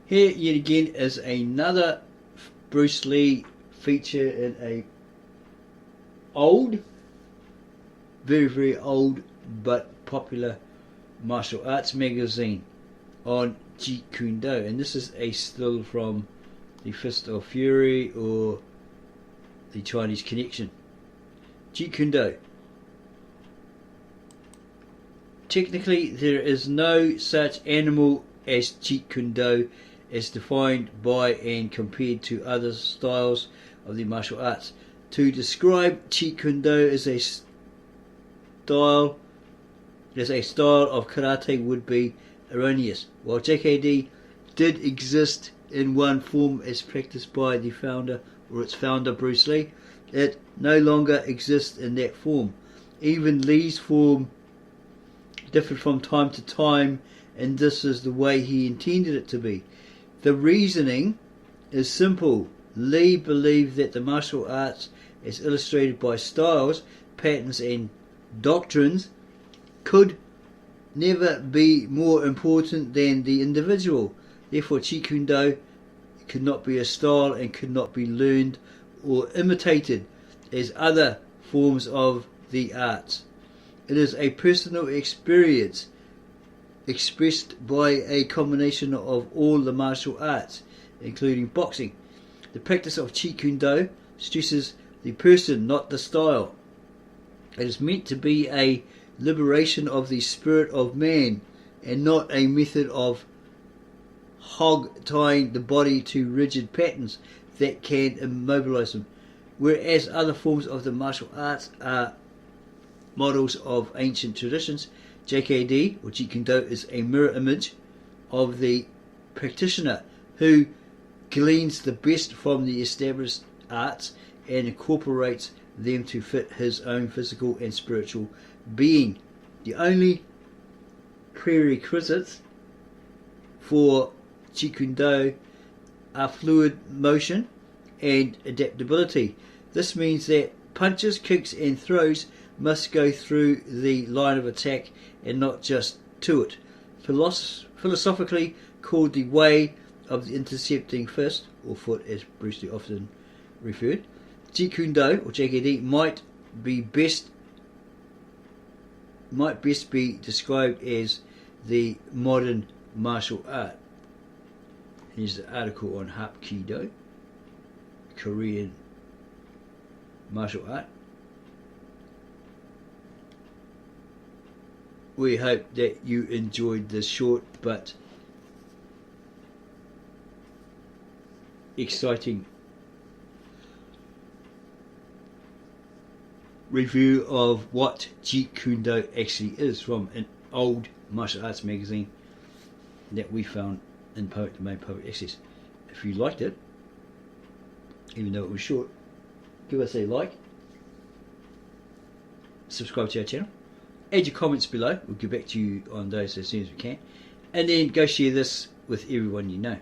Here yet again is another Bruce Lee feature in a old, very very old but popular martial arts magazine on Jeet Kune Do, and this is a still from the Fist of Fury or the Chinese Connection. Jeet Kune Do. Technically, there is no such animal as Jeet Kune Do as defined by and compared to other styles of the martial arts. To describe Jeet Kune Do as a style of karate would be erroneous. While JKD did exist in one form as practiced by the founder or its founder Bruce Lee, it no longer exists in that form. Even Lee's form differed from time to time, and this is the way he intended it to be. The reasoning is simple. Lee believed that the martial arts, as illustrated by styles, patterns and doctrines, could never be more important than the individual. Therefore, Jeet Kune Do could not be a style and could not be learned or imitated as other forms of the arts. It is a personal experience expressed by a combination of all the martial arts, including boxing. The practice of Jeet Kune Do stresses the person, not the style. It is meant to be a liberation of the spirit of man and not a method of hog-tying the body to rigid patterns that can immobilize them. Whereas other forms of the martial arts are models of ancient traditions, JKD or Jeet Kune Do is a mirror image of the practitioner who gleans the best from the established arts and incorporates them to fit his own physical and spiritual being. The only prerequisites for Jeet Kune Do are fluid motion and adaptability. This means that punches, kicks and throws must go through the line of attack and not just to it. Philosophically called the way of the intercepting fist or foot, as Bruce Lee often referred, Jeet Kune Do or JKD might best be described as the modern martial art. Here's the article on Hapkido, Korean martial art. We hope that you enjoyed this short but exciting review of what Jeet Kune Do actually is from an old martial arts magazine that we found in public domain, public access. If you liked it, even though it was short, give us a like, subscribe to our channel, add your comments below. We'll get back to you on those as soon as we can, and then go share this with everyone you know.